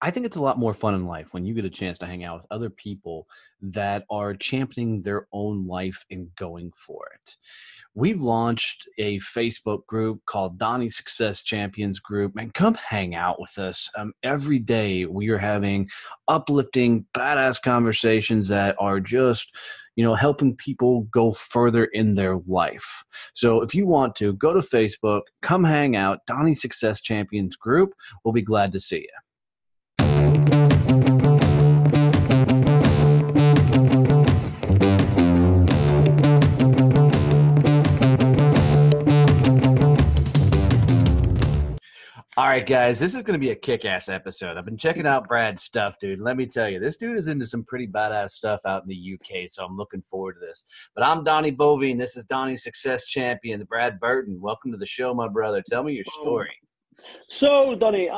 I think it's a lot more fun in life when you get a chance to hang out with other people that are championing their own life and going for it. We've launched a Facebook group called Donnie Success Champions Group, and come hang out with us. Every day we are having uplifting, badass conversations that are just, helping people go further in their life. So if you want to, go to Facebook, come hang out, Donnie Success Champions Group. We'll be glad to see you. All right, guys, this is going to be a kick-ass episode. I've been checking out Brad's stuff, dude. Let me tell you, this dude is into some pretty badass stuff out in the UK, so I'm looking forward to this. But I'm Donnie Boivin. This is Donnie's Success Champion, Brad Burton. Welcome to the show, my brother. Tell me your story. So, Donnie,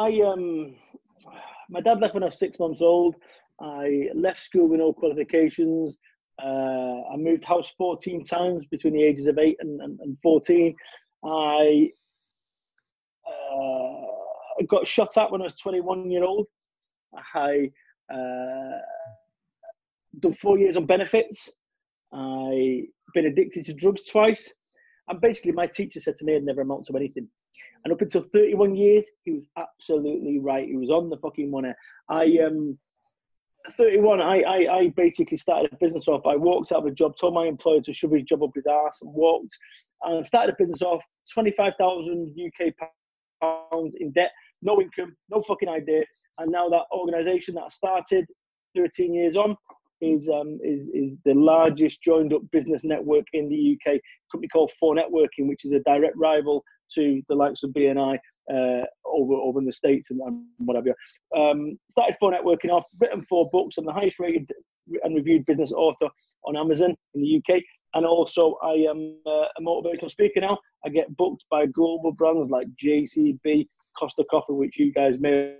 my dad left when I was 6 months old. I left school with no qualifications. I moved house 14 times between the ages of 8 and 14. I got shot at when I was 21 years old. I done 4 years on benefits. I been addicted to drugs twice. And basically, my teacher said to me I'd never amount to anything. And up until 31 years, he was absolutely right. He was on the fucking money. 31, I basically started a business off. I walked out of a job, told my employer to shove his job up his arse, and walked and started a business off. 25,000 UK pounds in debt, no income, no fucking idea. And now that organisation that I started 13 years on is the largest joined up business network in the UK. A company called 4 Networking, which is a direct rival to the likes of BNI over in the States and whatever. Started 4 Networking off, written 4 books. I'm the highest rated and reviewed business author on Amazon in the UK. And also I am a motivational speaker now. I get booked by global brands like JCB, Costa Coffee, which you guys may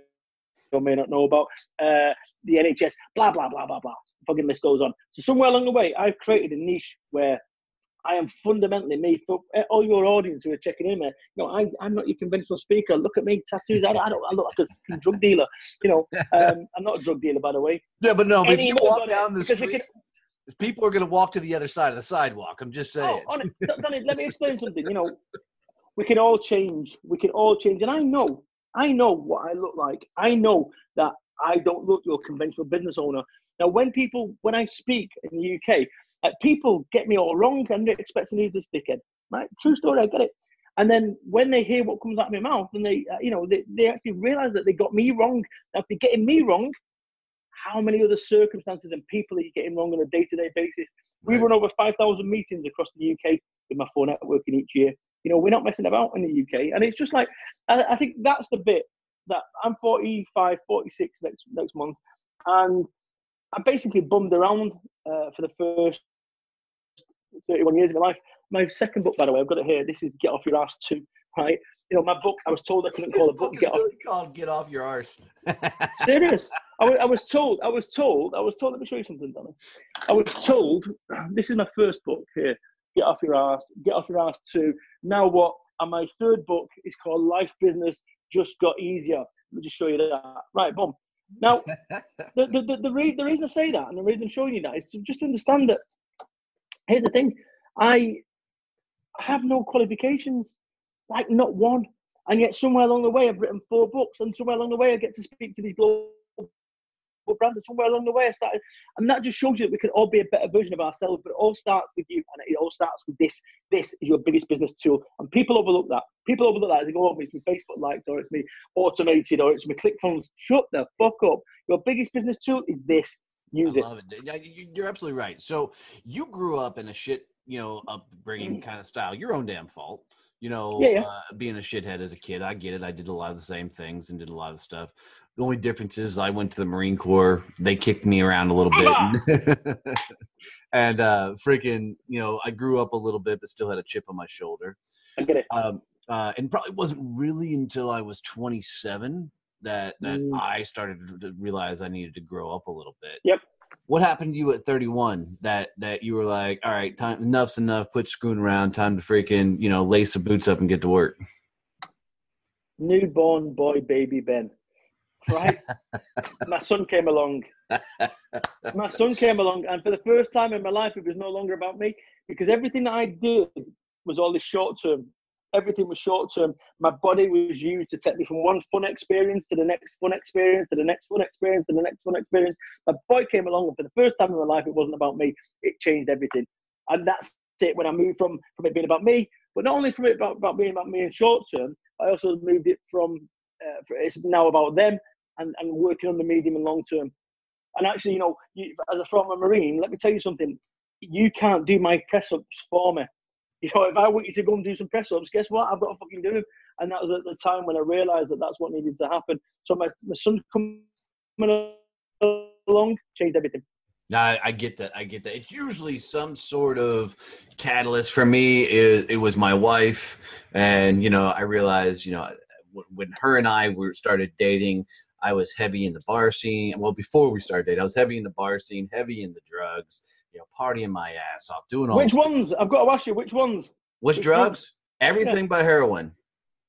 or may not know about, the NHS, blah, blah, blah, blah, blah. Fucking list goes on. So somewhere along the way, I've created a niche where I am fundamentally me. For all your audience who are checking in, I'm not your conventional speaker. Look at me, tattoos. I look like a drug dealer. I'm not a drug dealer, by the way. Yeah, but if you walk down the street, people are going to walk to the other side of the sidewalk. I'm just saying. Donnie, let me explain something. We can all change. And I know what I look like. I know that I don't look your conventional business owner. Now, when I speak in the UK, people get me all wrong and they're expecting me to this dickhead. Right? True story, I get it. And then when they hear what comes out of my mouth, and they actually realize that they got me wrong. Now, if they're getting me wrong, how many other circumstances and people are you getting wrong on a day-to-day basis? We run over 5,000 meetings across the UK with my 4 Networking each year. We're not messing about in the UK. And it's just like, I think that's the bit that I'm 45, 46 next month. And I basically bummed around for the first 31 years of my life. My second book, by the way, I've got it here. This is Get Off Your Arse 2, right? My book, I was told I couldn't call a book Get Off. Called Get Off Your Arse. Serious. I was told, let me show you something, Donnie. I was told, this is my first book here, Get Off Your Arse 2. Now what? And my third book is called Life Business Just Got Easier. Let me just show you that. Right, boom. Now, the reason I say that and the reason I'm showing you that is to just understand that, here's the thing, I have no qualifications, like not one. And yet somewhere along the way, I've written 4 books, and somewhere along the way, I get to speak to these global brands, and somewhere along the way, I started. And that just shows you that we can all be a better version of ourselves, but it all starts with you, and it all starts with this. This is your biggest business tool. And people overlook that. They go, oh, it's my Facebook likes, or it's me automated, or it's my ClickFunnels. Shut the fuck up. Your biggest business tool is this. Use it. I love it. You're absolutely right. So you grew up in a shit, upbringing kind of style. Your own damn fault. Being a shithead as a kid. I get it. I did a lot of the same things and did a lot of stuff. The only difference is I went to the Marine Corps. They kicked me around a little bit. And I grew up a little bit, but still had a chip on my shoulder. I get it. And probably wasn't really until I was 27 that I started to realize I needed to grow up a little bit. Yep. What happened to you at 31 that you were like, all right, time, enough's enough, quit screwing around, time to freaking, lace the boots up and get to work? Newborn boy, baby Ben. right? My son came along. My son came along, and for the first time in my life, it was no longer about me, because everything that I did was all this short term. Everything was short term. My body was used to take me from one fun experience to the next fun experience, to the next fun experience, to the next fun experience. My boy came along, and for the first time in my life, it wasn't about me. It changed everything. And that's it. When I moved from it being about me, but not only from it about being about me in short term, I also moved it from it's now about them and working on the medium and long term. And actually, as a former Marine, let me tell you something. You can't do my press ups for me. If I want you to go and do some press ups, guess what? I've got to fucking do them. And that was at the time when I realised that that's what needed to happen. So my son coming along changed everything. I get that. It's usually some sort of catalyst. For me, it was my wife. And, I realized, when her and I started dating, I was heavy in the bar scene. Well, before we started dating, I was heavy in the bar scene, heavy in the drugs, partying my ass off, doing all. Which ones? I've got to ask you, which ones? Which drugs? Everything but heroin.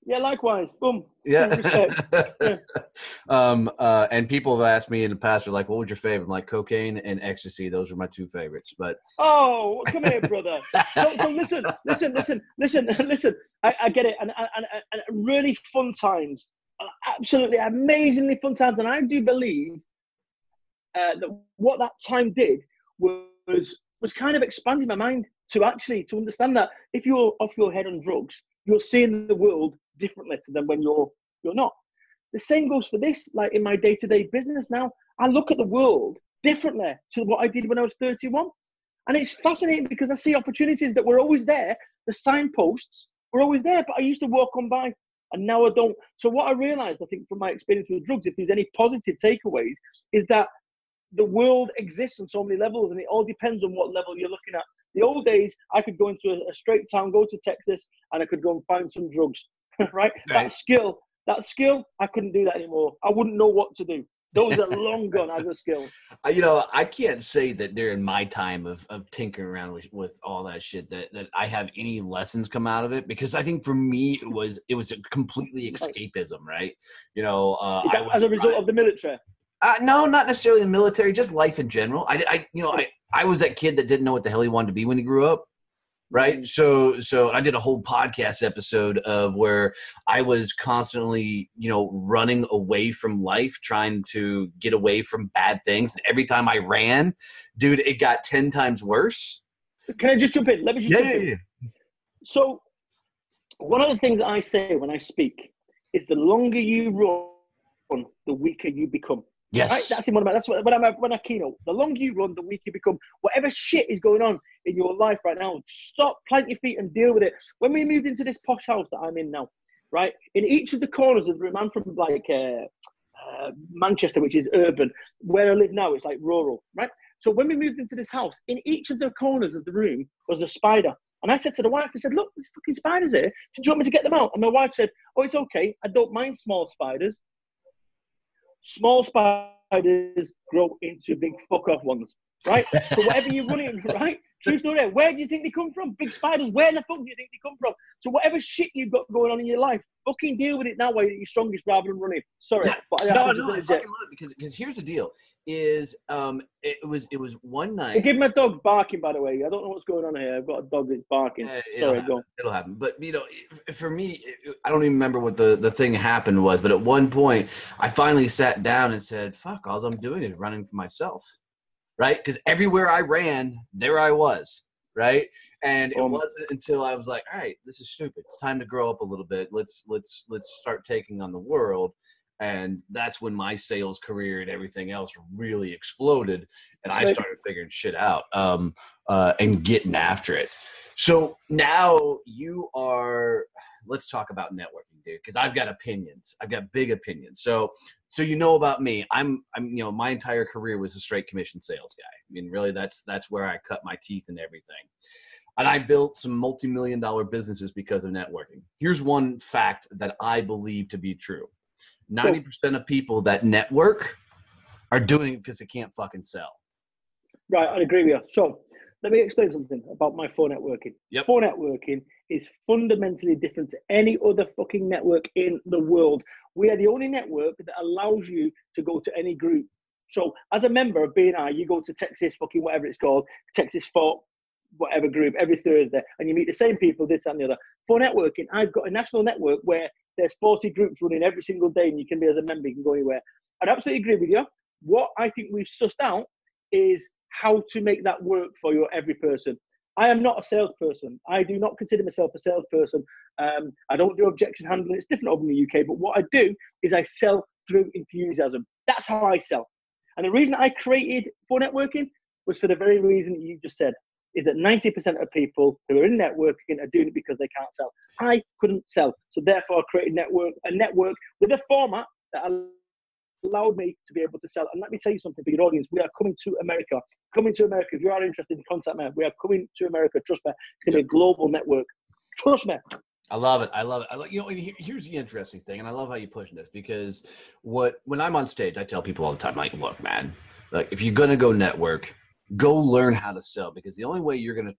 Yeah, likewise. Boom. Yeah. And people have asked me in the past, are like, what was your favorite? I'm like, cocaine and ecstasy. Those were my two favorites. But come here, brother. So listen. I get it. And really fun times. Absolutely amazingly fun times. And I do believe that what that time did was kind of expanding my mind to understand that if you're off your head on drugs, you're seeing the world differently than when you're not. The same goes for this. Like in my day-to-day business now, I look at the world differently to what I did when I was 31. And it's fascinating because I see opportunities that were always there. The signposts were always there, but I used to walk on by, and now I don't. So what I realized, I think, from my experience with drugs, if there's any positive takeaways, is that the world exists on so many levels, and it all depends on what level you're looking at. The old days, I could go into a straight town, go to Texas, and I could go and find some drugs, right? That skill, I couldn't do that anymore. I wouldn't know what to do. Those are long gone as a skill. I can't say that during my time of tinkering around with all that shit that I have any lessons come out of it, because I think for me it was a completely escapism, right? As a result of the military. No, not necessarily the military, just life in general. I was that kid that didn't know what the hell he wanted to be when he grew up, right? So I did a whole podcast episode of where I was constantly, running away from life, trying to get away from bad things. And every time I ran, dude, it got 10 times worse. Can I just jump in? Let me just jump in. So one of the things I say when I speak is the longer you run, the weaker you become. Yes. Right? That's in when I keynote. The longer you run, the weaker you become. Whatever shit is going on in your life right now, stop, plant your feet and deal with it. When we moved into this posh house that I'm in now, right, in each of the corners of the room, I'm from Manchester, which is urban. Where I live now, it's like rural, right? So when we moved into this house, in each of the corners of the room was a spider. And I said to the wife, look, there's fucking spiders here. So do you want me to get them out? And my wife said, oh, it's okay. I don't mind small spiders. Small spiders grow into big fuck-off ones, right? So whatever you're running, right? True story. Where do you think they come from? Big spiders. Where the fuck do you think they come from? So whatever shit you've got going on in your life, fucking deal with it now while you're strongest rather than running. Sorry. But I fucking love it because here's the deal. Is it was one night. I give my dog barking, by the way. I don't know what's going on here. I've got a dog that's barking. Sorry, go. It'll happen. But for me, I don't even remember what the thing happened was. But at one point, I finally sat down and said, "Fuck! All I'm doing is running for myself." Right? Because everywhere I ran, there I was. Right? And it wasn't until I was like, "All right, this is stupid. It's time to grow up a little bit. Let's start taking on the world." And that's when my sales career and everything else really exploded, and I started figuring shit out and getting after it. So now you are. Let's talk about networking, dude, because I've got opinions. I've got big opinions. So about me. I'm my entire career was a straight commission sales guy. I mean, really, that's where I cut my teeth and everything. And I built some multi-million-dollar businesses because of networking. Here's one fact that I believe to be true. 90% of people that network are doing it because they can't fucking sell. Right, I agree with you. So let me explain something about my phone networking. Yep. Phone networking is fundamentally different to any other fucking network in the world. We are the only network that allows you to go to any group. So as a member of BNI, you go to Texas, fucking whatever it's called, Texas Fort, whatever group, every Thursday, and you meet the same people, this and the other. For networking, I've got a national network where there's 40 groups running every single day, and you can be as a member, you can go anywhere. I'd absolutely agree with you. What I think we've sussed out is how to make that work for your every person. I am not a salesperson. I do not consider myself a salesperson. I don't do objection handling. It's different over in the UK, but what I do is I sell through enthusiasm. That's how I sell. And the reason I created for networking was for the very reason you just said, is that 90% of people who are in networking are doing it because they can't sell. I couldn't sell. So therefore I created a network with a format that allowed me to be able to sell. And let me tell you something for your audience. We are coming to America. If you are interested in contact me, we are coming to America. Trust me. It's going to be a global network. Trust me. I love it. You know, here's the interesting thing, and I love how you push this, because when I'm on stage, I tell people all the time, like, look, man, like, if you're going to go network, go learn how to sell, because the only way you're going to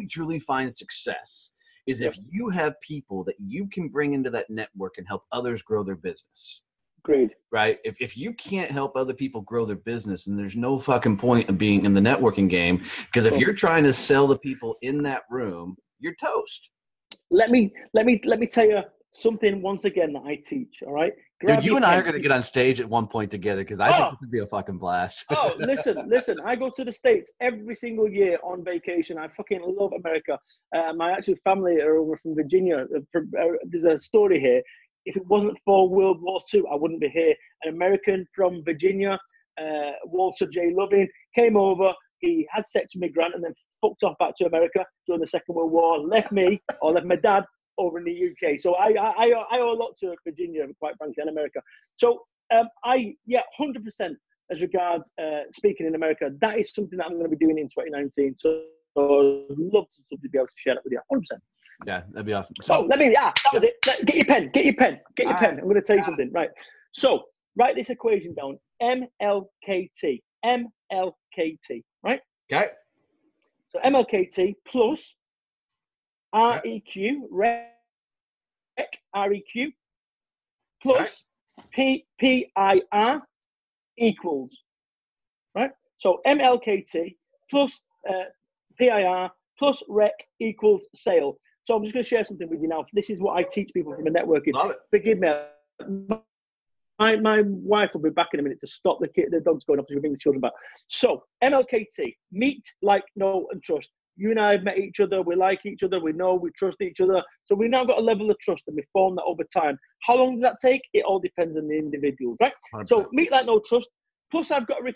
truly find success is if you have people that you can bring into that network and help others grow their business. Great. Right? If you can't help other people grow their business, then there's no fucking point of being in the networking game, because if you're trying to sell the people in that room, you're toast. Let me tell you something once again that I teach, all right? Dude, you and I are going to get on stage at one point together, because I think this would be a fucking blast. Listen. I go to the States every single year on vacation. I fucking love America. My actual family are over from Virginia. There's a story here. If it wasn't for World War II, I wouldn't be here. An American from Virginia, Walter J. Loving, came over. He had sex with me, Grant, and then fucked off back to America during the Second World War. Left my dad over in the UK. So I owe a lot to Virginia, quite frankly, and America. So 100% as regards speaking in America, that is something that I'm going to be doing in 2019. So I'd love to be able to share that with you. 100%. Yeah, that'd be awesome. So that was it. Get your pen. I'm going to tell you something. Right. So write this equation down. MLKT. Right? Okay. So MLKT plus REQ, REQ, plus PIR equals, right? So MLKT plus PIR plus REC equals sale. So I'm just going to share something with you now. This is what I teach people from a networking. Love it. Forgive me. My wife will be back in a minute to stop the dog's going up to bring the children back. So MLKT, meet, like, know, and trust. You and I have met each other. We like each other. We know, we trust each other. So we've now got a level of trust, and we form that over time. How long does that take? It all depends on the individuals, right? 100%. So meet, like, know, trust. Plus, I've got a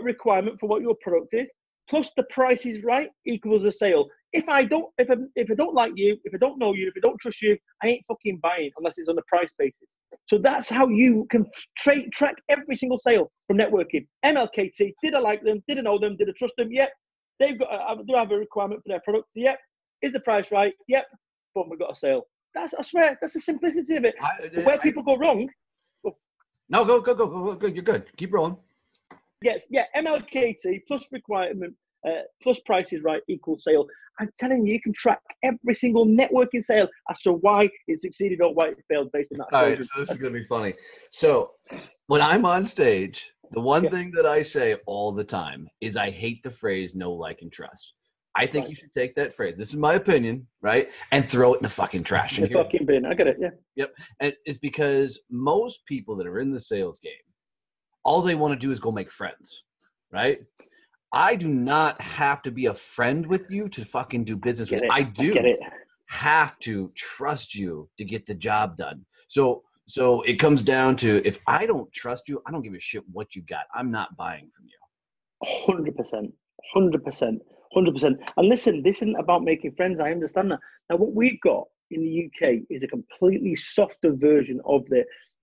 requirement for what your product is. Plus, the price is right equals a sale. If I don't like you, if I don't know you, if I don't trust you, I ain't fucking buying unless it's on a price basis. So that's how you can track every single sale from networking. MLKT, did I like them? Did I know them? Did I trust them? Yep. They've got. Do I have a requirement for their products? Yep. Is the price right? Yep. Boom, we got a sale. I swear, that's the simplicity of it. Where people go wrong. No, go. You're good. Keep rolling. Yes, yeah. MLKT plus requirement plus price is right equals sale. I'm telling you, you can track every single networking sale as to why it succeeded or why it failed based on that. All right, so this is going to be funny. So when I'm on stage, the one thing that I say all the time is I hate the phrase "know, like, and trust." I think you should take that phrase. This is my opinion, right? And throw it in the fucking trash. The fucking bin. I get it, yeah. Yep. And it's because most people that are in the sales game, all they want to do is go make friends, right? I do not have to be a friend with you to fucking do business with you. I do have to trust you to get the job done. So it comes down to, if I don't trust you, I don't give a shit what you got. I'm not buying from you. 100%. And listen, this isn't about making friends. I understand that. Now, what we've got in the UK is a completely softer version of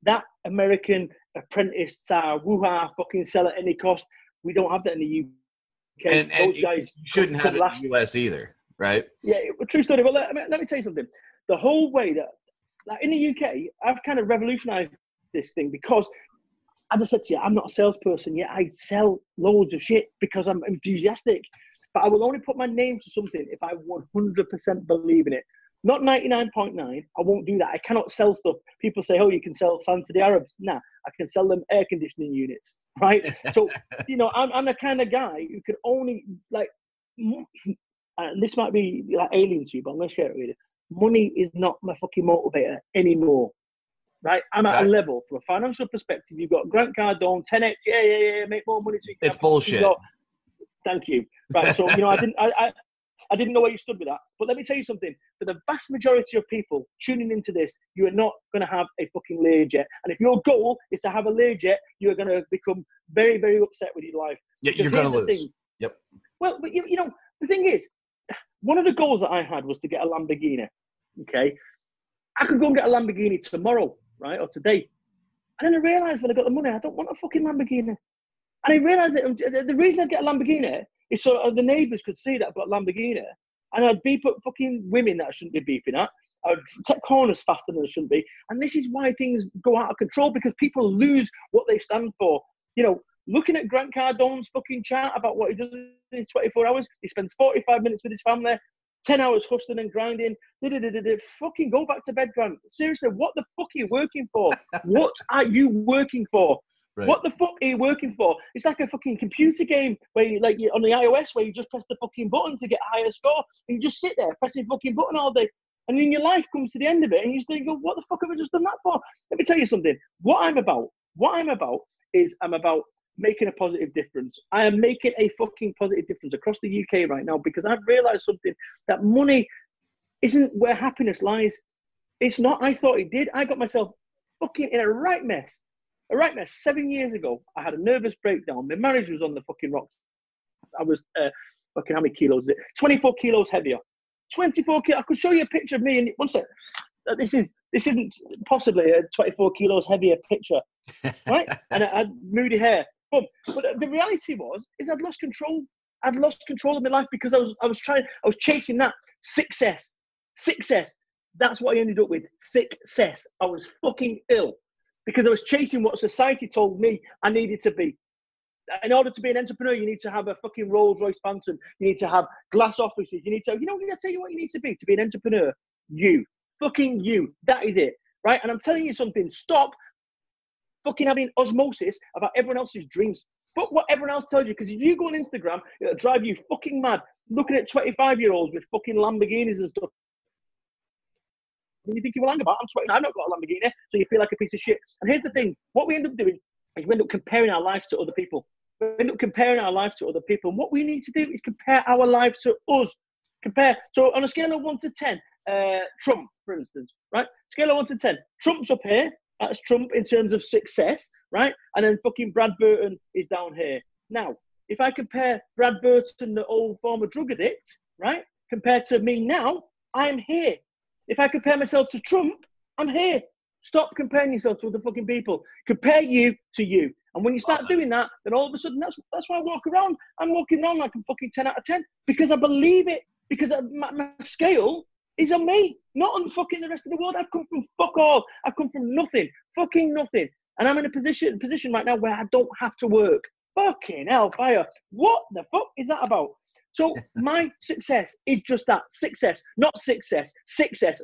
that American apprentice, woo-ha, fucking sell at any cost. We don't have that in the UK. And those guys shouldn't have it in the US either, right? Yeah, true story. But let me tell you something. The whole way that in the UK, I've kind of revolutionized this thing because, as I said to you, I'm not a salesperson yet. I sell loads of shit because I'm enthusiastic. But I will only put my name to something if I 100% believe in it. Not 99.9. I won't do that. I cannot sell stuff. People say, oh, you can sell sand to the Arabs. Nah, I can sell them air conditioning units, right? So, you know, I'm the kind of guy who can only, like, and this might be like alien to you, but I'm going to share it with you. Money is not my fucking motivator anymore, right? I'm at a level, from a financial perspective, you've got Grant Cardone, 10x, yeah, make more money. So it's bullshit. Thank you. Right, so, you know, I didn't know where you stood with that. But let me tell you something. For the vast majority of people tuning into this, you are not going to have a fucking Learjet. And if your goal is to have a Learjet, you are going to become very, very upset with your life. Yeah, you're going to lose. Yep. Well, but you know, the thing is, one of the goals that I had was to get a Lamborghini. Okay? I could go and get a Lamborghini tomorrow, right, or today. And then I realised when I got the money, I don't want a fucking Lamborghini. And I realised that the reason I get a Lamborghini is so the neighbours could see that I've got a Lamborghini, and I'd beep at fucking women that I shouldn't be beeping at. I would take corners faster than I shouldn't be. And this is why things go out of control, because people lose what they stand for. You know, looking at Grant Cardone's fucking chat about what he does in 24 hours, he spends 45 minutes with his family, 10 hours hustling and grinding. Fucking go back to bed, Grant. Seriously, what the fuck are you working for? What are you working for? Right. What the fuck are you working for? It's like a fucking computer game where you, like, on the iOS, where you just press the fucking button to get a higher score, and you just sit there pressing fucking button all day, and then your life comes to the end of it, and you just think, what the fuck have I just done that for? Let me tell you something. What I'm about is I'm about making a positive difference. I am making a fucking positive difference across the UK right now, because I've realised something, that money isn't where happiness lies. It's not. I thought it did. I got myself fucking in a right mess. 7 years ago, I had a nervous breakdown. My marriage was on the fucking rocks. I was, fucking, how many kilos is it? 24 kilos heavier. 24 kilos. I could show you a picture of me. And one sec. This isn't possibly a 24 kilos heavier picture, right? And I had moody hair. But the reality is I'd lost control. I'd lost control of my life, because I was chasing that success. That's what I ended up with. Success. I was fucking ill, because I was chasing what society told me I needed to be. In order to be an entrepreneur, you need to have a fucking Rolls Royce Phantom. You need to have glass offices. You need to, I tell you what you need to be an entrepreneur. You. Fucking you. That is it. Right? And I'm telling you something. Stop fucking having osmosis about everyone else's dreams. Fuck what everyone else tells you. Because if you go on Instagram, it'll drive you fucking mad looking at 25-year-olds with fucking Lamborghinis and stuff. And you think you will hang about, I'm 20, I've not got a Lamborghini, so you feel like a piece of shit. And here's the thing, what we end up doing is we end up comparing our lives to other people. And what we need to do is compare our lives to us. So on a scale of 1 to 10, Trump, for instance, right? Scale of 1 to 10, Trump's up here, that's Trump in terms of success, right? And then fucking Brad Burton is down here. Now, if I compare Brad Burton, the old former drug addict, right, compared to me now, I'm here. If I compare myself to Trump, I'm here. Stop comparing yourself to other fucking people. Compare you to you. And when you start doing that, then all of a sudden, that's why I walk around. I'm walking around like a fucking 10 out of 10, because I believe it. Because my scale is on me, not on fucking the rest of the world. I've come from fuck all. I've come from nothing, fucking nothing. And I'm in a position right now where I don't have to work. Fucking hellfire. What the fuck is that about? So my success is just that, success, not success,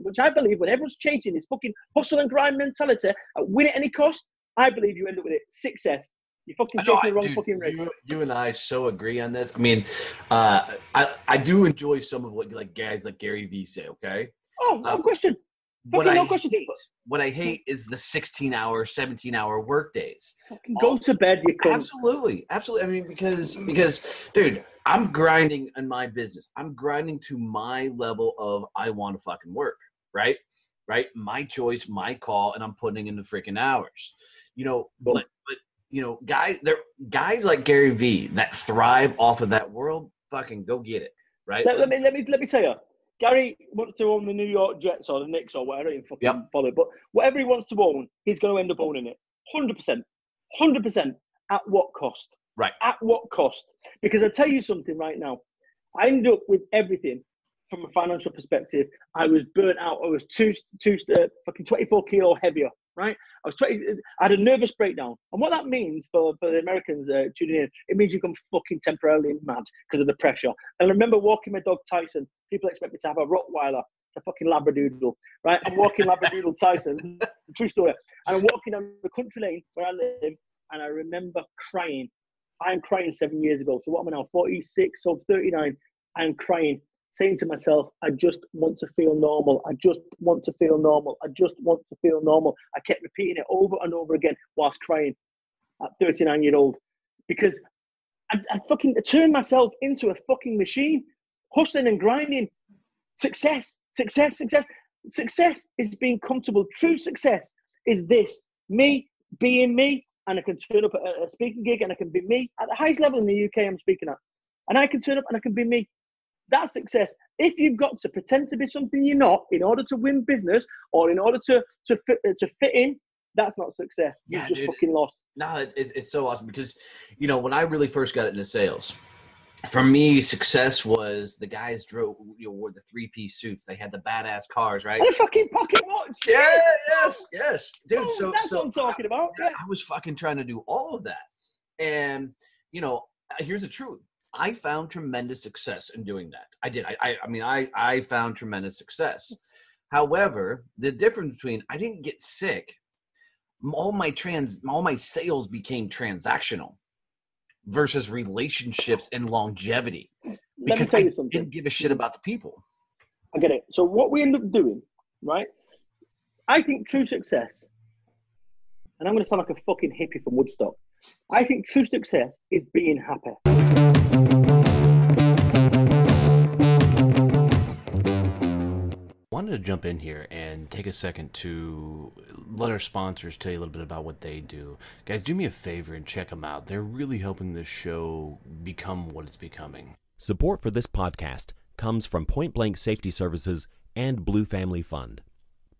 which I believe when everyone's chasing this fucking hustle and grind mentality, win at any cost, I believe you end up with it, success. You're fucking chasing the wrong fucking race. You and I so agree on this. I mean, I do enjoy some of what like guys like Gary Vee say, okay? Oh, no question. What I hate is the 16-hour, 17-hour work days. Go to bed, you cunt. Absolutely. I mean, because, dude, I'm grinding in my business. I'm grinding to my level of I want to fucking work, right? My choice, my call, and I'm putting in the freaking hours. But guys like Gary Vee that thrive off of that world, fucking go get it, right? Let me tell you. Gary wants to own the New York Jets or the Knicks or whatever. I don't even fucking follow. But whatever he wants to own, he's going to end up owning it. 100%. 100%. At what cost? Right. At what cost? Because I tell you something right now. I ended up with everything from a financial perspective. I was burnt out. I was fucking 24 kilo heavier. right? I was 20, I had a nervous breakdown. And what that means for the Americans tuning in, it means you become fucking temporarily mad because of the pressure. And I remember walking my dog Tyson. People expect me to have a Rottweiler. It's a fucking Labradoodle, right? I'm walking Labradoodle Tyson, true story. And I'm walking down the country lane where I live, and I remember crying. I'm crying 7 years ago. So what am I now, 46, so 39? I'm crying, saying to myself, I just want to feel normal. I just want to feel normal. I just want to feel normal. I kept repeating it over and over again whilst crying at 39-year-old, because I fucking turned myself into a fucking machine, hustling and grinding. Success, success, success. Success is being comfortable. True success is this, me being me, and I can turn up at a speaking gig and I can be me at the highest level in the UK I'm speaking at. And I can turn up and I can be me. That's success. If you've got to pretend to be something you're not in order to win business or in order to fit in, that's not success. You've just fucking lost. No, it's so awesome because, you know, when I really first got into sales, for me, success was the guys wore the 3-piece suits. They had the badass cars, right? And a fucking pocket watch. Yeah, yes. Dude, that's what I'm talking about. Yeah. I was fucking trying to do all of that. And, you know, here's the truth. I found tremendous success in doing that. I did. I found tremendous success. However, the difference between I didn't get sick, all my sales became transactional versus relationships and longevity. Because I didn't give a shit about the people. I get it. So what we end up doing, right? I think true success, and I'm going to sound like a fucking hippie from Woodstock. I think true success is being happy. Wanted to jump in here and take a second to let our sponsors tell you a little bit about what they do. Guys, do me a favor and check them out. They're really helping this show become what it's becoming. Support for this podcast comes from Point Blank Safety Services and Blue Family Fund.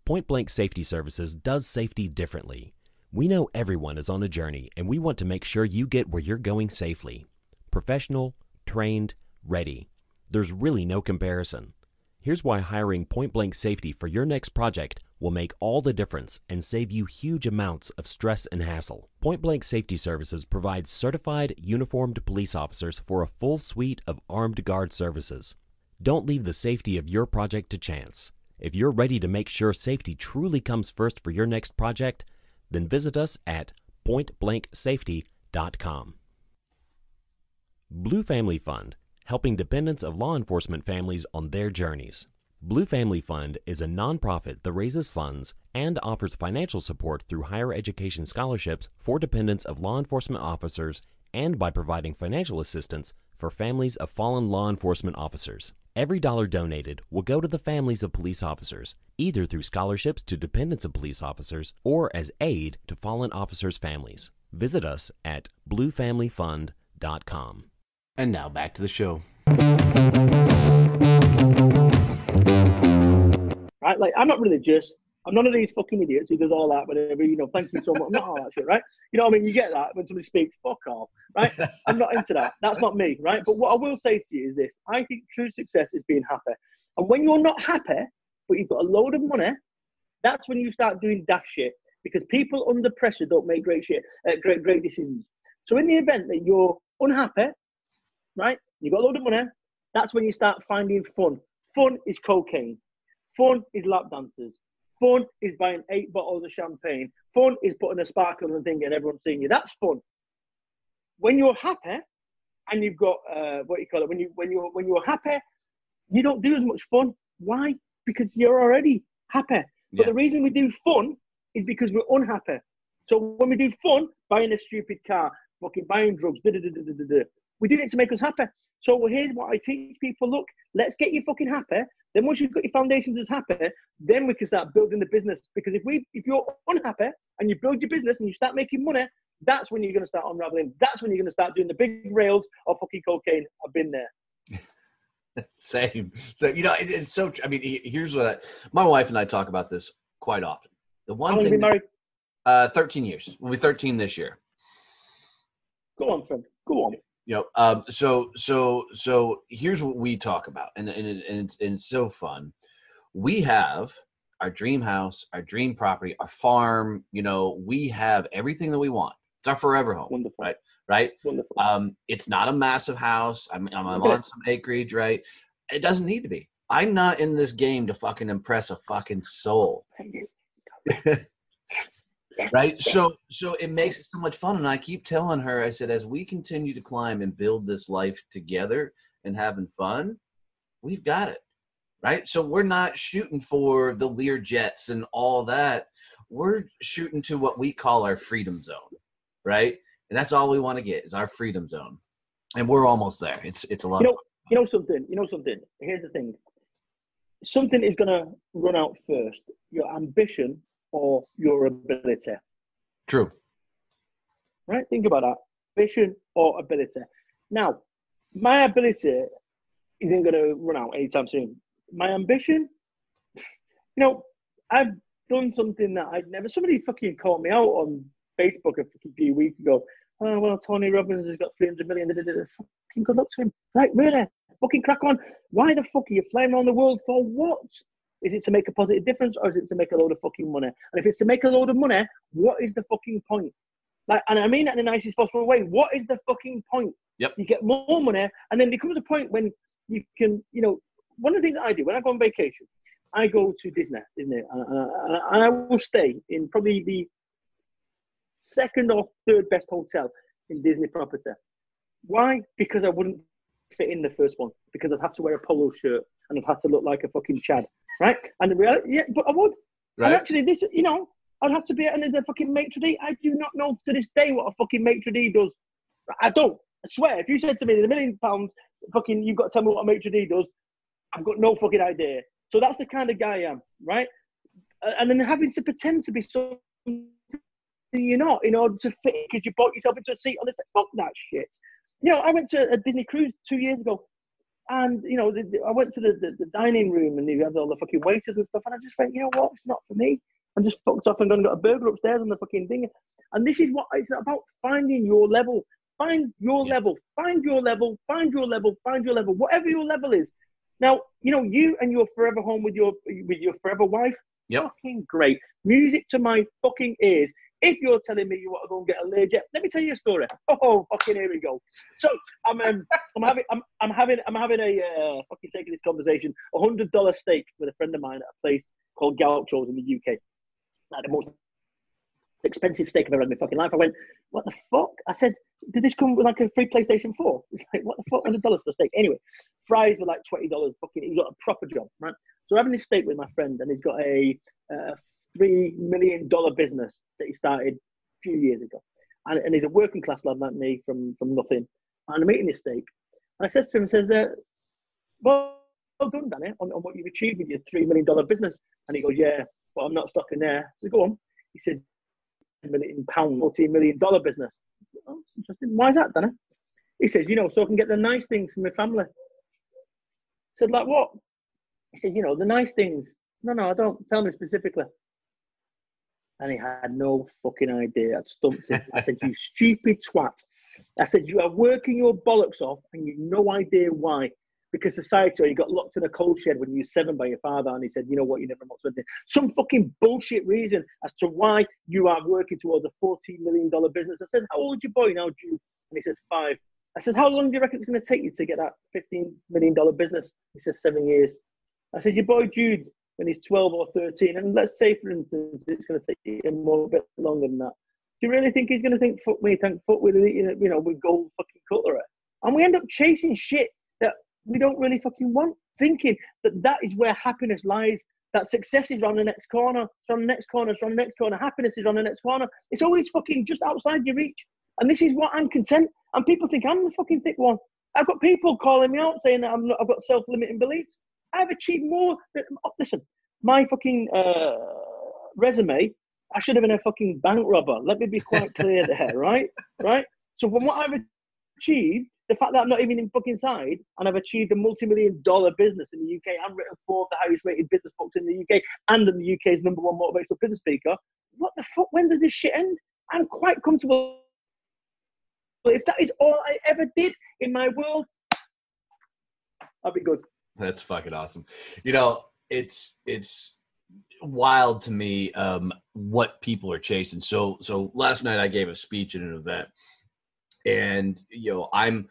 Point Blank Safety Services does safety differently. We know everyone is on a journey, and we want to make sure you get where you're going safely. Professional, trained, ready. There's really no comparison. Here's why hiring Point Blank Safety for your next project will make all the difference and save you huge amounts of stress and hassle. Point Blank Safety Services provides certified, uniformed police officers for a full suite of armed guard services. Don't leave the safety of your project to chance. If you're ready to make sure safety truly comes first for your next project, then visit us at pointblanksafety.com. Blue Family Fund, helping dependents of law enforcement families on their journeys. Blue Family Fund is a nonprofit that raises funds and offers financial support through higher education scholarships for dependents of law enforcement officers and by providing financial assistance for families of fallen law enforcement officers. Every dollar donated will go to the families of police officers, either through scholarships to dependents of police officers or as aid to fallen officers' families. Visit us at bluefamilyfund.com. And now back to the show. Right, like I'm not religious. I'm none of these fucking idiots who does all that, whatever, you know, thank you so much. I'm not all that shit, right? You know what I mean? You get that when somebody speaks, fuck off, right? I'm not into that. That's not me, right? But what I will say to you is this. I think true success is being happy. And when you're not happy, but you've got a load of money, that's when you start doing daft shit. Because people under pressure don't make great decisions. So in the event that you're unhappy, right, you've got a load of money, that's when you start finding fun. Fun is cocaine. Fun is lap dancers. Fun is buying 8 bottles of champagne. Fun is putting a sparkle on the thing and everyone's seeing you. That's fun. When you're happy and you've got when you're happy, you don't do as much fun. Why? Because you're already happy. But the reason we do fun is because we're unhappy. So when we do fun, buying a stupid car, fucking buying drugs, we do it to make us happy. So here's what I teach people. Look, let's get you fucking happy. Then once you've got your foundations as happy, then we can start building the business. Because if you're unhappy and you build your business and you start making money, that's when you're going to start unraveling. That's when you're going to start doing the big rails of fucking cocaine. I've been there. Same. So, you know, it's so, I mean, here's what my wife and I talk about this quite often. The one How long thing, have you been married? 13 years. We'll be 13 this year. Go on, friend. Go on. You know, so here's what we talk about, and it's so fun. We have our dream house, our dream property, our farm. You know, we have everything that we want. It's our forever home. Wonderful. Right? Right? Wonderful. It's not a massive house. I'm on some acreage, right? It doesn't need to be. I'm not in this game to fucking impress a fucking soul. Right? So it makes it so much fun. And I keep telling her, I said, as we continue to climb and build this life together and having fun, we've got it. Right? So we're not shooting for the Lear jets and all that. We're shooting to what we call our freedom zone. Right? And that's all we want to get is our freedom zone. And we're almost there. It's a lot of fun. You know something? Here's the thing. Something is going to run out first. Your ambition or your ability. True. Right? Think about that. Ambition or ability. Now, my ability isn't going to run out anytime soon. My ambition, I've done something that I'd never. Somebody fucking called me out on Facebook a few weeks ago. Oh, well, Tony Robbins has got 300 million. Fucking good luck to him. Like, really? Fucking crack on. Why the fuck are you flying around the world for what? Is it to make a positive difference or is it to make a load of fucking money? And if it's to make a load of money, what is the fucking point? Like, and I mean that in the nicest possible way. What is the fucking point? Yep. You get more money, and then there comes a point when you can, one of the things that I do when I go on vacation, I go to Disney, and I will stay in probably the second or third best hotel in Disney property. Why? Because I wouldn't fit in the first one, because I'd have to wear a polo shirt and I'd have to look like a fucking Chad, right? And the reality, yeah, but I would. Right. And actually, this, I'd have to be, and there's a fucking maitre d'. I do not know to this day what a fucking maitre d' does. I don't. I swear, if you said to me, there's £1 million, fucking, you've got to tell me what a maitre d' does, I've got no fucking idea. So that's the kind of guy I am, right? And then having to pretend to be something you're not in order to fit, because you bought yourself into a seat on the fuck that shit. I went to a Disney cruise 2 years ago, and I went to the dining room, and you had all the fucking waiters and stuff, and I just went, you know what, it's not for me. I'm just fucked off and gone and got a burger upstairs on the fucking thing. And this is what it's about: finding your level. Find your level. Find your level. Find your level. Find your level. Whatever your level is. Now, you and your forever home with your forever wife. Yep. Fucking great. Music to my fucking ears. If you're telling me you want to go and get a Learjet, let me tell you a story. Oh, fucking here we go. So I'm having a fucking taking this conversation, $100 steak with a friend of mine at a place called Gaucho's in the UK. Like the most expensive steak I've ever had in my fucking life. I went, what the fuck? I said, did this come with like a free PlayStation 4? It's like, what the fuck, $100 for steak? Anyway, fries were like $20. Fucking, he got a proper job, right? So we're having this steak with my friend, and he's got a $3 million business that he started a few years ago. And he's a working class lad like me from nothing. And I'm eating this steak. And I says to him, well done, Danny, on what you've achieved with your $3 million business. And he goes, yeah, but I'm not stuck in there. I said, go on. He said, £1 million, multi-million dollar business. Said, oh, that's interesting. Why is that, Danny? He says, so I can get the nice things from my family. I said, like what? He said, the nice things. No, I don't. Tell me specifically. And he had no fucking idea. I'd stumped him. I said, you stupid twat. I said, you are working your bollocks off and you've no idea why. Because society, you got locked in a coal shed when you were 7 by your father, and he said, you know what, you never amount to anything. Some fucking bullshit reason as to why you are working towards a $14 million business. I said, how old is your boy now, Jude? And he says, 5. I said, how long do you reckon it's going to take you to get that $15 million business? He says, 7 years. I said, your boy Jude, when he's 12 or 13, and let's say, for instance, it's going to take him a bit longer than that. Do you really think he's going to think, fuck me, thank fuck with gold fucking cutlery? And we end up chasing shit that we don't really fucking want, thinking that is where happiness lies, that success is around the next corner, it's around the next corner, it's around the next corner, happiness is around the next corner. It's always fucking just outside your reach. And this is what I'm content. And people think I'm the fucking thick one. I've got people calling me out saying that I've got self-limiting beliefs. I've achieved more than, listen, my fucking resume, I should have been a fucking bank robber. Let me be quite clear there, right? Right? So from what I've achieved, the fact that I'm not even in fucking side, and I've achieved a multi-million-dollar business in the UK, and written 4 of the highest-rated business books in the UK, and I'm the UK's #1 motivational business speaker. What the fuck? When does this shit end? I'm quite comfortable. But if that is all I ever did in my world, I'll be good. That's fucking awesome. It's wild to me what people are chasing. So last night I gave a speech at an event, and I'm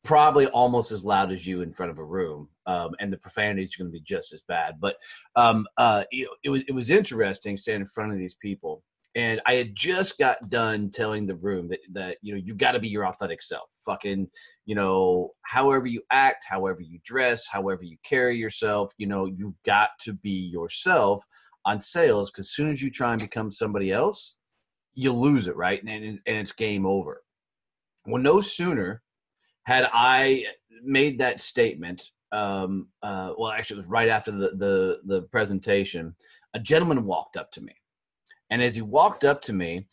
probably almost as loud as you in front of a room, and the profanity is going to be just as bad. But it was interesting standing in front of these people, and I had just got done telling the room that you got to be your authentic self. Fucking however you act, however you dress, however you carry yourself, you've got to be yourself on sales, because as soon as you try and become somebody else, you lose it, right? And it's game over. Well, no sooner had I made that statement, well, actually, it was right after the presentation, a gentleman walked up to me. And as he walked up to me,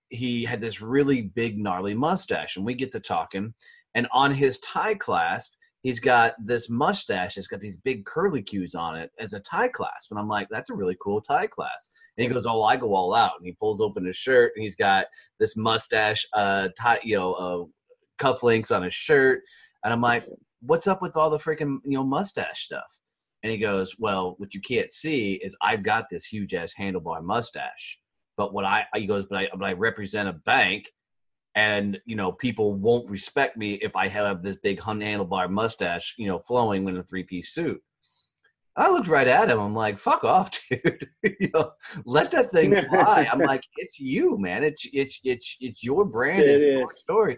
he had this really big, gnarly mustache. And we get to talking. And on his tie clasp, he's got this mustache. It's got these big curly cues on it as a tie clasp. And I'm like, that's a really cool tie clasp. And he goes, oh, I go all out. And he pulls open his shirt, and he's got this mustache tie, cufflinks on his shirt. And I'm like, what's up with all the freaking mustache stuff? And he goes, well, what you can't see is I've got this huge ass handlebar mustache, but he goes, but I represent a bank, and people won't respect me if I have this big handlebar mustache flowing in a 3-piece suit. And I looked right at him. I'm like, fuck off, dude. Let that thing fly. I'm like, it's you, man. It's your brand. It's your story.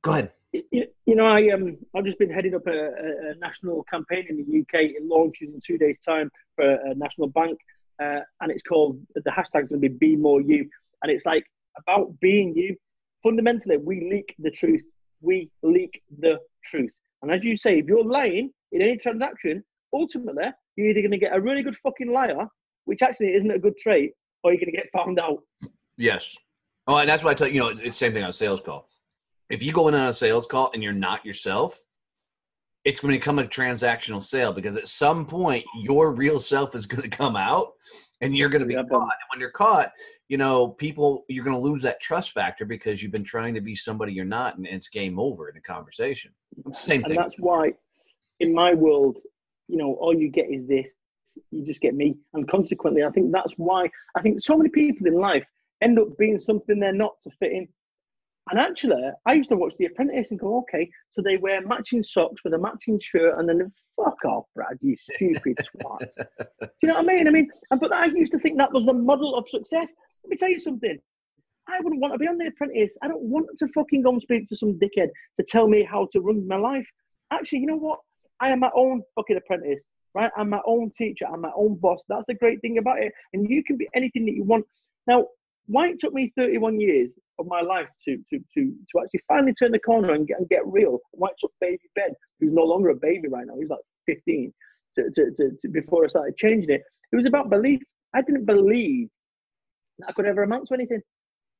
Go ahead. I've just been heading up a national campaign in the UK. It launches in 2 days' time for a national bank, and it's called, the hashtag's going to be More You, and it's like about being you. Fundamentally, we leak the truth. We leak the truth, and as you say, if you're lying in any transaction, ultimately you're either going to get a really good fucking liar, which actually isn't a good trait, or you're going to get found out. Yes. Oh, and that's why I tell you, it's the same thing on a sales call. If you go in on a sales call and you're not yourself, it's going to become a transactional sale, because at some point your real self is going to come out and you're going to be caught. And when you're caught, people, you're going to lose that trust factor because you've been trying to be somebody you're not, and it's game over in a conversation. It's the same thing. And that's why in my world, all you get is this. You just get me. And consequently, I think that's why I think so many people in life end up being something they're not to fit in. And actually, I used to watch The Apprentice and go, okay, so they wear matching socks with a matching shirt, and then fuck off, Brad, you stupid twat. Do you know what I mean? But I used to think that was the model of success. Let me tell you something. I wouldn't want to be on The Apprentice. I don't want to fucking go and speak to some dickhead to tell me how to run my life. Actually, you know what? I am my own fucking apprentice, right? I'm my own teacher. I'm my own boss. That's the great thing about it. And you can be anything that you want. Now, why it took me 31 years of my life to actually finally turn the corner and get real. Why it took baby Ben, who's no longer a baby right now, he's like 15, to before I started changing it. It was about belief. I didn't believe that I could ever amount to anything.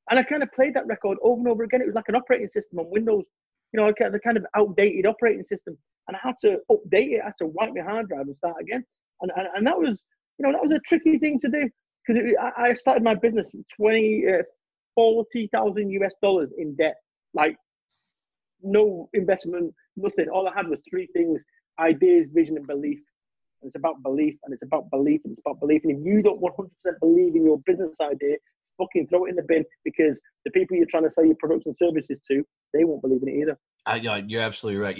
And I kind of played that record over and over again. It was like an operating system on Windows, the kind of outdated operating system. And I had to update it. I had to wipe my hard drive and start again. And that was, that was a tricky thing to do. Because I started my business $40,000 US in debt, like no investment, nothing. All I had was 3 things: ideas, vision, and belief. And it's about belief, and it's about belief, and it's about belief. And if you don't 100% believe in your business idea, fucking throw it in the bin, because the people you're trying to sell your products and services to, they won't believe in it either. You're absolutely right.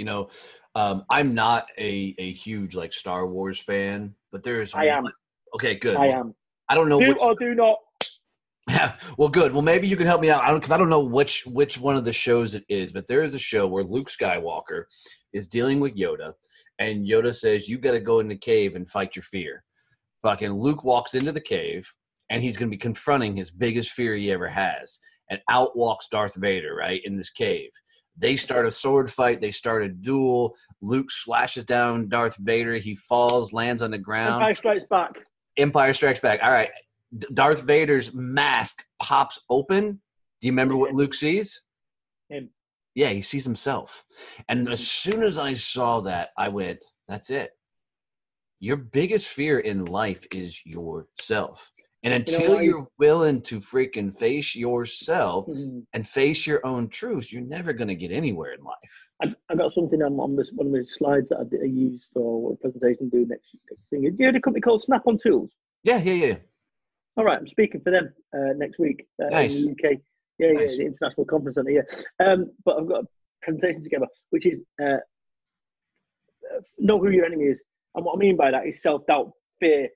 I'm not a huge Star Wars fan, but I am. Okay, good. I am. I don't know. Do or do not. Well, good. Well, maybe you can help me out. Because I don't know which one of the shows it is, but there is a show where Luke Skywalker is dealing with Yoda, and Yoda says, "You got to go in the cave and fight your fear." Fucking Luke walks into the cave, and he's going to be confronting his biggest fear he ever has. And out walks Darth Vader, right, in this cave. They start a sword fight. They start a duel. Luke slashes down Darth Vader. He falls, lands on the ground. Empire Strikes Back. Empire Strikes Back. All right. Darth Vader's mask pops open. Do you remember what Luke sees? Him. Yeah, he sees himself. And as soon as I saw that, I went, that's it. Your biggest fear in life is yourself. And You know, until you're willing to freaking face yourself Mhm. and face your own truths, you're never going to get anywhere in life. I got something on this, one of the slides that I use for a presentation do next thing. Do you have a company called Snap on Tools? Yeah. All right, I'm speaking for them next week Nice. in the UK. Yeah, Nice. the International Conference Centre, yeah. But I've got a presentation together, which is know who your enemy is. And what I mean by that is self-doubt, fear,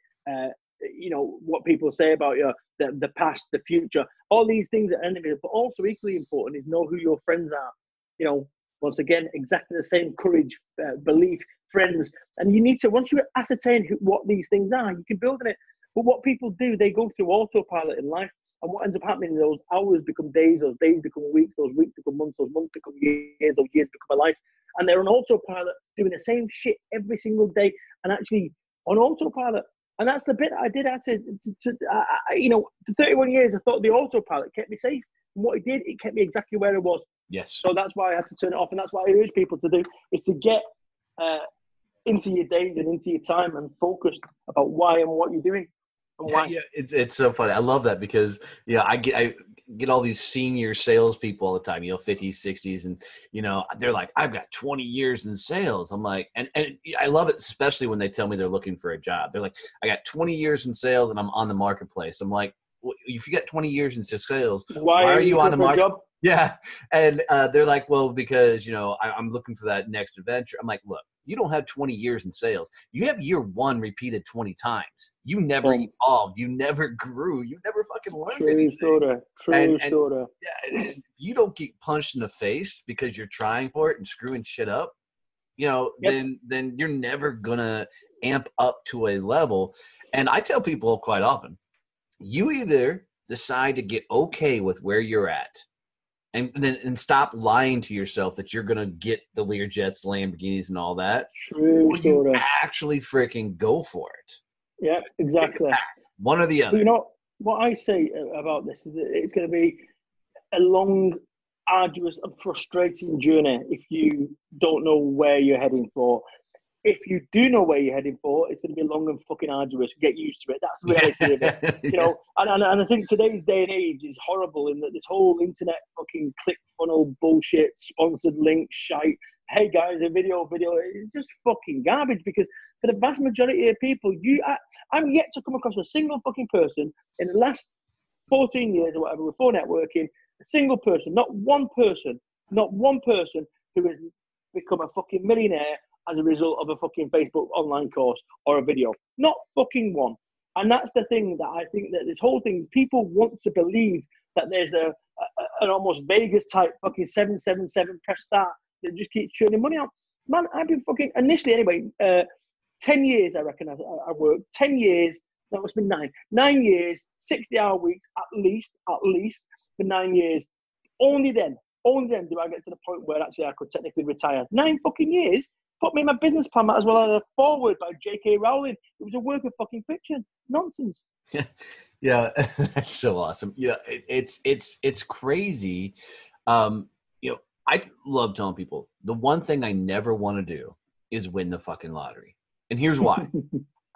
you know, what people say about you, the past, the future, all these things are enemies. But also equally important is know who your friends are. You know, once again, exactly the same courage, belief, friends. And you need to, once you ascertain what these things are, you can build on it. But what people do, they go through autopilot in life. And what ends up happening is those hours become days, those days become weeks, those weeks become months, those months become years, those years become a life. And they're on autopilot doing the same shit every single day and actually on autopilot. And that's the bit I did. I said, you know, for 31 years, I thought the autopilot kept me safe. And what it did, it kept me exactly where I was. Yes. So that's why I had to turn it off. And that's what I urge people to do, is to get into your days and into your time and focus about why and what you're doing. And why. Yeah, it's so funny. I love that because I get all these senior salespeople all the time, you know, 50s, 60s, and you know, they're like, I've got 20 years in sales. I'm like, and I love it, especially when they tell me they're looking for a job. They're like, I got 20 years in sales and I'm on the marketplace. I'm like, well, if you got 20 years in sales, why are you on the market? Yeah. And they're like, well, because, you know, I'm looking for that next adventure. I'm like, look, you don't have 20 years in sales. You have year one repeated 20 times. You never evolved. You never grew. You never fucking learned anything. True story. Yeah, if you don't get punched in the face because you're trying for it and screwing shit up, you know, then you're never going to amp up to a level. And I tell people quite often, you either decide to get okay with where you're at, and stop lying to yourself that you're gonna get the Learjets, Lamborghinis, and all that. Or you actually freaking go for it. Yeah, exactly. One or the other. But you know what I say about this is that it's going to be a long, arduous, and frustrating journey if you don't know where you're heading for. If you do know where you're heading for, it's going to be long and fucking arduous. Get used to it. That's the reality of it. You know, and I think today's day and age is horrible in that this whole internet fucking click funnel bullshit, sponsored links, shite. Hey guys, a video, it's just fucking garbage because for the vast majority of people, I'm yet to come across a single fucking person in the last 14 years or whatever before networking, a single person, not one person who has become a fucking millionaire as a result of a fucking Facebook online course or a video. Not fucking one. And that's the thing that I think that this whole thing, people want to believe that there's an almost Vegas type fucking 777 press start that just keeps churning money out. Man, I've been fucking, initially anyway, 10 years I reckon I worked. 10 years, that must be 9. 9 years, 60-hour weeks at least for 9 years. Only then do I get to the point where actually I could technically retire. 9 fucking years? Put me in my business plan as well as a forward by J.K. Rowling. It was a work of fucking fiction. Nonsense. Yeah, that's so awesome. Yeah, it's crazy. You know, I love telling people the one thing I never want to do is win the fucking lottery. And here's why.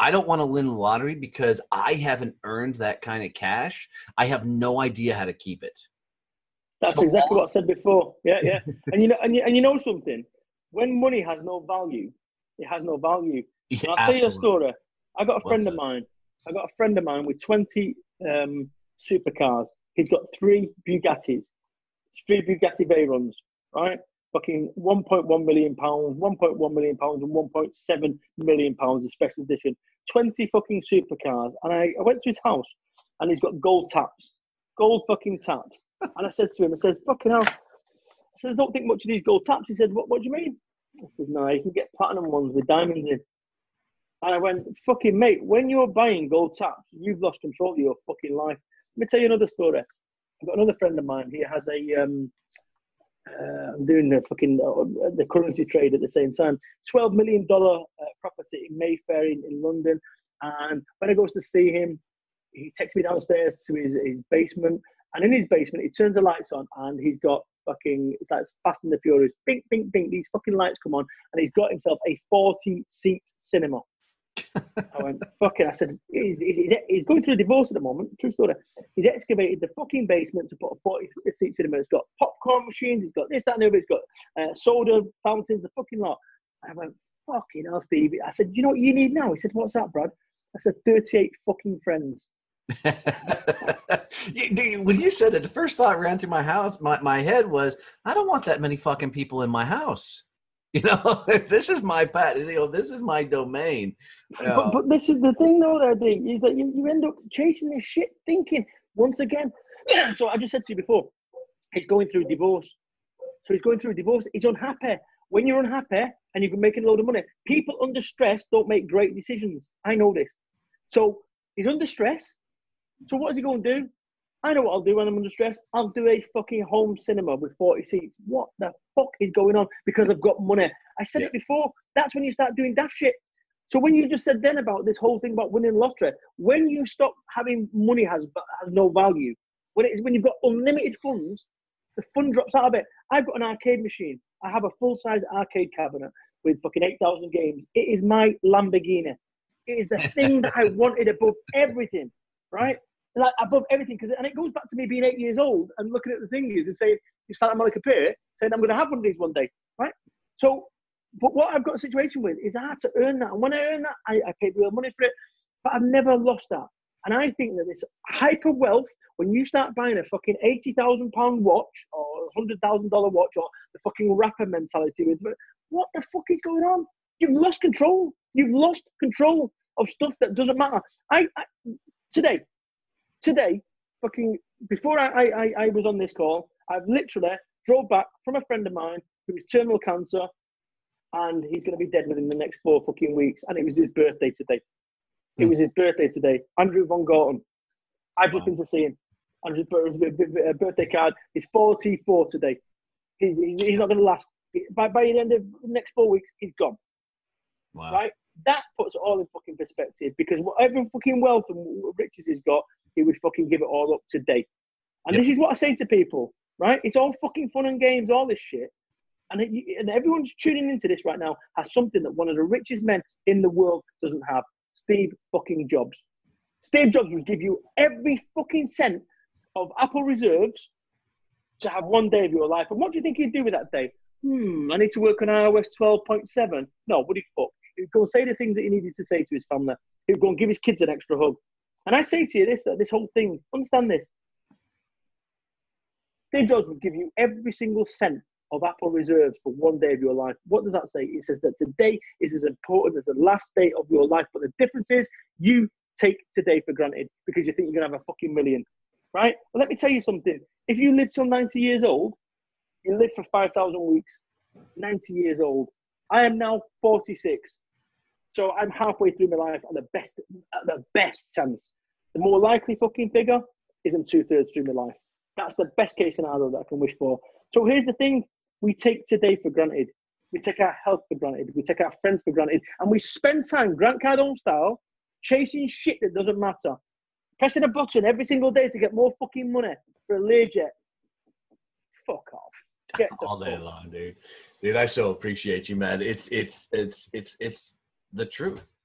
I don't want to win the lottery because I haven't earned that kind of cash. I have no idea how to keep it. That's exactly what I said before. Yeah. And you know something? When money has no value, it has no value. Yeah, I'll tell you a story. I got a friend of mine with 20 supercars. He's got 3 Bugattis, 3 Bugatti Veyrons, right? Fucking £1.1 million, £1.1 million, and £1.7 million of special edition. 20 fucking supercars. And I went to his house and he's got gold fucking taps. And I said to him, fucking hell. I said, I don't think much of these gold taps. He said, what do you mean? I said, no, you can get platinum ones with diamonds in. And I went, fucking mate, when you're buying gold taps, you've lost control of your fucking life. Let me tell you another story. I've got another friend of mine. He has I'm doing the currency trade at the same time. $12 million property in Mayfair in London. And when I goes to see him, he takes me downstairs to his basement. And in his basement, he turns the lights on and he's got it's like Fast and the Furious. Bink, bink, bink. These fucking lights come on. And he's got himself a 40-seat cinema. I went, fucking, I said, he's going through a divorce at the moment, true story. He's excavated the fucking basement to put a 40-seat cinema. It's got popcorn machines, it's got this, that, and the other, it's got soda fountains, the fucking lot. I went, fucking hell, Steve. I said, you know what you need now? He said, what's that, Brad? I said, 38 fucking friends. When you said it, the first thought ran through my head was, I don't want that many fucking people in my house. You know, this is my pet. You know, this is my domain. But this is the thing, though, there, Dave, is that you end up chasing this shit, thinking once again. So I just said to you before, he's going through divorce. So he's going through a divorce. He's unhappy. When you're unhappy and you're making a load of money, people under stress don't make great decisions. I know this. So he's under stress. So what is he going to do? I know what I'll do when I'm under stress. I'll do a fucking home cinema with 40 seats. What the fuck is going on? Because I've got money. I said it before. That's when you start doing daft shit. So when you just said then about this whole thing about winning lottery, when you stop having money has no value, when you've got unlimited funds, the fun drops out of it. I've got an arcade machine. I have a full-size arcade cabinet with fucking 8,000 games. It is my Lamborghini. It is the thing that I wanted above everything, right? Like above everything, and it goes back to me being 8 years old and looking at the thingies and saying, you start on Monica Pier, saying I'm going to have one of these one day, right? So, but what I've got a situation with is I had to earn that. And when I earn that, I paid real money for it, but I've never lost that. And I think that this hyper wealth, when you start buying a fucking £80,000 watch or $100,000 watch or the fucking rapper mentality with, what the fuck is going on? You've lost control. You've lost control of stuff that doesn't matter. Today, fucking, before I was on this call, I've literally drove back from a friend of mine who has terminal cancer and he's going to be dead within the next 4 fucking weeks. And it was his birthday today. It was his birthday today. Andrew Von Gorton. I've just been to see him. Andrew's birthday card. He's 44 today. He's not going to last. By the end of the next 4 weeks, he's gone. Wow. Right? That puts it all in fucking perspective, because whatever fucking wealth and riches he's got, he would fucking give it all up today. And this is what I say to people, right? It's all fucking fun and games, all this shit. And everyone's tuning into this right now has something that one of the richest men in the world doesn't have. Steve fucking Jobs. Steve Jobs would give you every fucking cent of Apple reserves to have one day of your life. And what do you think he'd do with that day? I need to work on iOS 12.7. No, would he fuck? He'd go and say the things that he needed to say to his family. He'd go and give his kids an extra hug. And I say to you this whole thing, understand this. Steve Jobs would give you every single cent of Apple reserves for one day of your life. What does that say? It says that today is as important as the last day of your life. But the difference is you take today for granted because you think you're going to have a fucking million, right? Well, let me tell you something. If you live till 90 years old, you live for 5,000 weeks, 90 years old. I am now 46. So I'm halfway through my life at the best chance. The more likely fucking figure is I'm 2/3 through my life. That's the best case scenario that I can wish for. So here's the thing. We take today for granted. We take our health for granted. We take our friends for granted. And we spend time, Grant Cardone style, chasing shit that doesn't matter. Pressing a button every single day to get more fucking money for a Learjet. Fuck off. Get all day long, dude. Dude, I so appreciate you, man. It's the truth.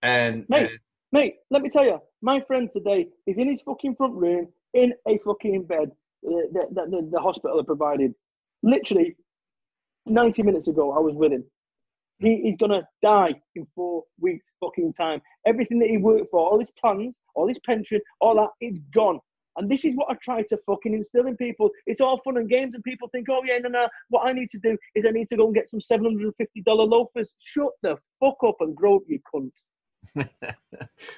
And mate, let me tell you, my friend today is in his fucking front room in a fucking bed that the hospital had provided. Literally 90 minutes ago, I was with him. He's going to die in 4 weeks fucking time. Everything that he worked for, all his plans, all his pension, all that, it's gone. And this is what I try to fucking instill in people. It's all fun and games, and people think, oh, yeah, no. What I need to do is I need to go and get some $750 loafers. Shut the fuck up and grow up, you cunt.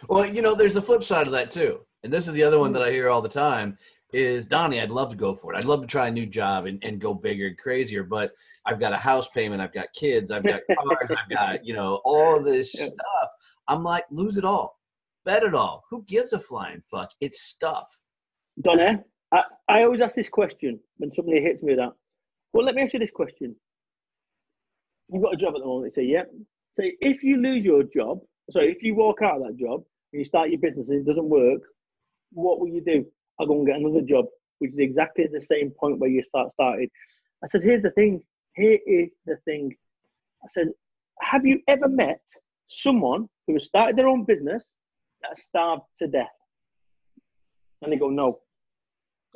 Well, you know, there's a flip side of that, too. And this is the other one that I hear all the time is, Donnie, I'd love to go for it. I'd love to try a new job and go bigger and crazier, but I've got a house payment. I've got kids. I've got cars. I've got, all this stuff. I'm like, lose it all. Bet it all. Who gives a flying fuck? It's stuff. Donnie, I always ask this question when somebody hits me with that. Well, let me ask you this question. You've got a job at the moment. Say, yeah. Say, if you lose your job, if you walk out of that job and you start your business and it doesn't work, what will you do? I'll go and get another job, which is exactly the same point where you started. I said, here's the thing. Here is the thing. I said, have you ever met someone who has started their own business that's starved to death? And they go, no.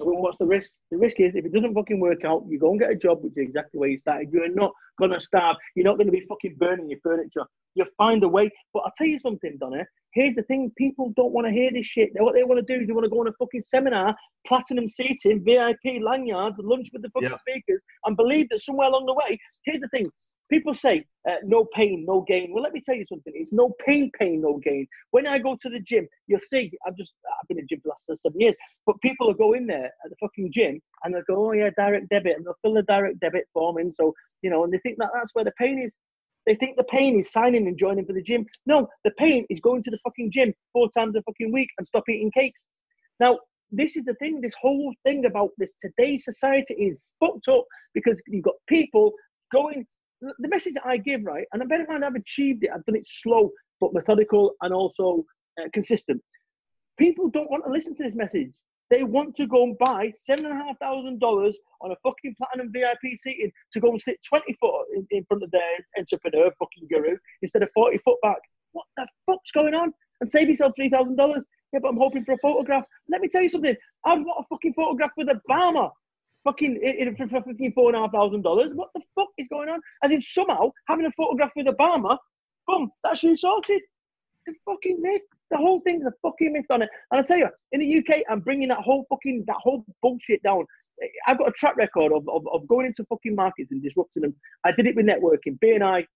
I went, what's the risk? The risk is if it doesn't fucking work out, you go and get a job which is exactly where you started. You're not going to starve. You're not going to be fucking burning your furniture. You'll find a way. But I'll tell you something, Donnie. Here's the thing. People don't want to hear this shit. What they want to do is they want to go on a fucking seminar, platinum seating, VIP lanyards, lunch with the fucking speakers, and believe that somewhere along the way, here's the thing. People say, no pain, no gain. Well, let me tell you something. It's no pain, no gain. When I go to the gym, you'll see, I've been in the gym for the last 7 years, but people will go in there at the fucking gym and they'll go, oh yeah, direct debit, and they'll fill the direct debit form in. So, and they think that that's where the pain is. They think the pain is signing and joining for the gym. No, the pain is going to the fucking gym 4 times a fucking week and stop eating cakes. Now, this is the thing. This whole thing about this today's society is fucked up because you've got people going. The message that I give, right, and I bear in mind I've achieved it. I've done it slow but methodical and also consistent. People don't want to listen to this message. They want to go and buy $7,500 on a fucking platinum VIP seating to go and sit 20 foot in front of their entrepreneur fucking guru instead of 40 foot back. What the fuck's going on? And save yourself $3,000. Yeah, but I'm hoping for a photograph. Let me tell you something. I've got a fucking photograph with Obama. Fucking for fucking $4,500. What the fuck is going on? As in somehow having a photograph with Obama, boom, that's you sorted. It's a fucking myth. The whole thing's a fucking myth on it. And I tell you, in the UK, I'm bringing that whole bullshit down. I've got a track record of going into fucking markets and disrupting them. I did it with networking. I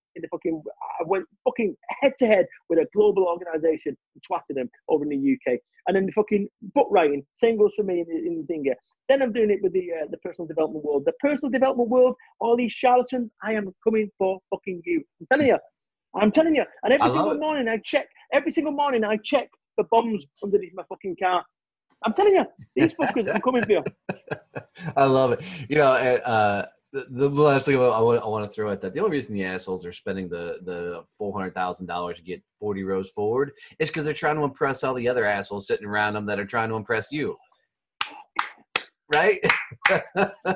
went fucking head to head with a global organisation and twatted them over in the UK. And then the fucking book writing, same goes for me in the thing here. Then I'm doing it with the personal development world. The personal development world, all these charlatans, I am coming for fucking you. I'm telling you. And every single morning I check the bombs underneath my fucking car. I'm telling you, these fuckers, I'm coming for you. I love it. The last thing I want to throw at that, the only reason the assholes are spending the $400,000 to get 40 rows forward is because they're trying to impress all the other assholes sitting around them that are trying to impress you. Right?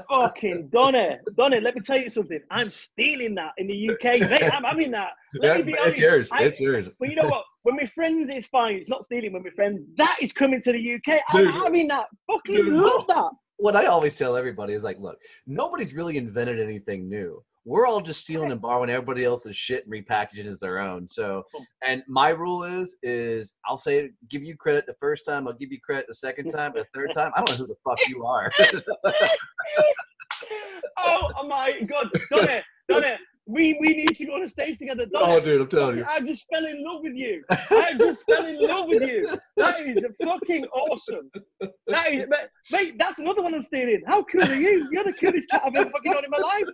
Fucking Donnie, let me tell you something. I'm stealing that in the UK, mate. I'm having that. Let me be honest. It's yours. Well, you know what? When we're friends, it's fine. It's not stealing when we're friends. That is coming to the UK. I'm having that. Fucking love that. What I always tell everybody is like, look, nobody's really invented anything new. We're all just stealing and borrowing everybody else's shit and repackaging it as their own. So, and my rule is I'll say, give you credit the first time. I'll give you credit the second time, but the third time, I don't know who the fuck you are. Oh my God. Donnie, we need to go on a stage together. Donnie, oh, dude, I'm telling you. I just fell in love with you. That is fucking awesome. That is, mate, that's another one I'm stealing. How cool are you? You're the coolest cat I've ever fucking known in my life.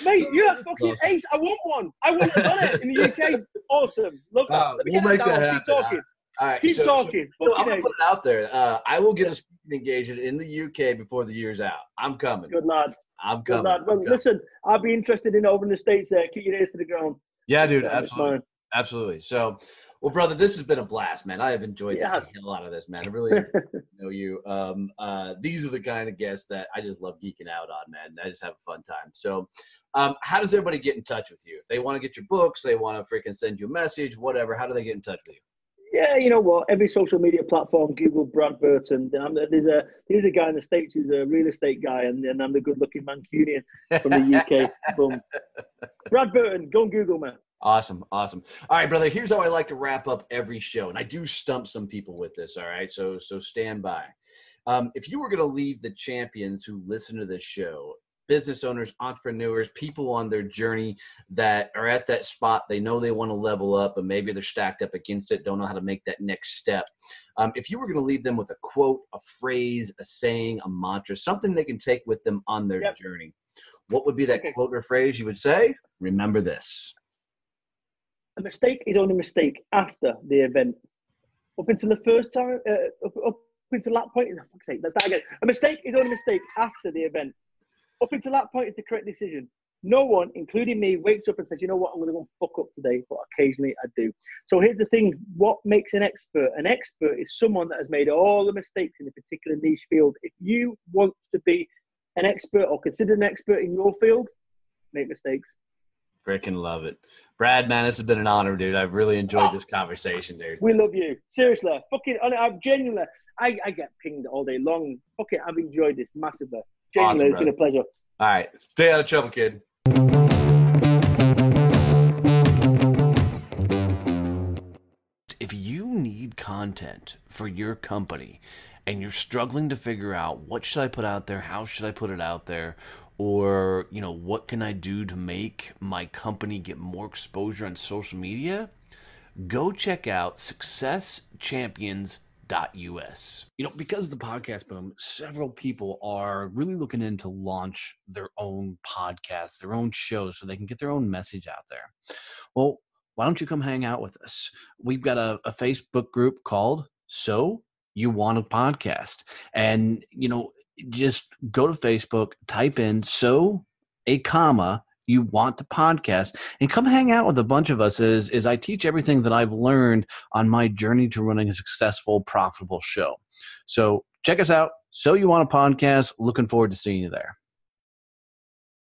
Mate, you're a fucking ace. I want one. I want one in the UK. Awesome. Look, we'll make that happen. Keep talking. All right, Keep talking. I'm going to put it out there. I will get a speaking engagement in the UK before the year's out. I'm coming. Good lad. I'm coming. Good lad. Well, listen, I'll be interested in over in the States there. Keep your ears to the ground. Yeah, dude. Absolutely. Absolutely. So, well, brother, this has been a blast, man. I have enjoyed the hell out of this, man. I really know you. These are the kind of guests that I just love geeking out on, man. I just have a fun time. So, how does everybody get in touch with you? If they want to get your books, they want to freaking send you a message, whatever, how do they get in touch with you? Yeah, you know what? Every social media platform, Google Brad Burton. There's a guy in the States who's a real estate guy, and I'm the good-looking Mancunian from the UK. Boom. Brad Burton, go and Google, man. Awesome. All right, brother, here's how I like to wrap up every show, and I do stump some people with this, all right? So stand by. If you were going to leave the champions who listen to this show, business owners, entrepreneurs, people on their journey that are at that spot, they know they want to level up, but maybe they're stacked up against it, don't know how to make that next step. If you were going to leave them with a quote, a phrase, a saying, a mantra, something they can take with them on their journey, what would be that quote or phrase you would say? Remember this. A mistake is only a mistake after the event. Up until the first time, up until that point, let's start again. A mistake is only a mistake after the event. Up until that point, it's the correct decision. No one, including me, wakes up and says, you know what, I'm going to go and fuck up today, but occasionally I do. So here's the thing. What makes an expert? An expert is someone that has made all the mistakes in a particular niche field. If you want to be an expert or considered an expert in your field, make mistakes. Freaking love it. Brad, man, this has been an honor, dude. I've really enjoyed this conversation, dude. We love you. Seriously. Fucking, I'm genuinely, I get pinged all day long. Fuck it, I've enjoyed this massively. Genuinely, Awesome, it's been a pleasure. All right. Stay out of trouble, kid. If you need content for your company and you're struggling to figure out what should I put out there, how should I put it out there, or, you know, what can I do to make my company get more exposure on social media, go check out successchampions.us. You know, because of the podcast boom, several people are really looking in to launch their own podcasts, their own shows, so they can get their own message out there. Well, why don't you come hang out with us? We've got a Facebook group called So You Want a Podcast. And, you know, just go to Facebook, type in So, you want to podcast, and come hang out with a bunch of us as I teach everything that I've learned on my journey to running a successful, profitable show. So check us out. So You Want a Podcast. Looking forward to seeing you there.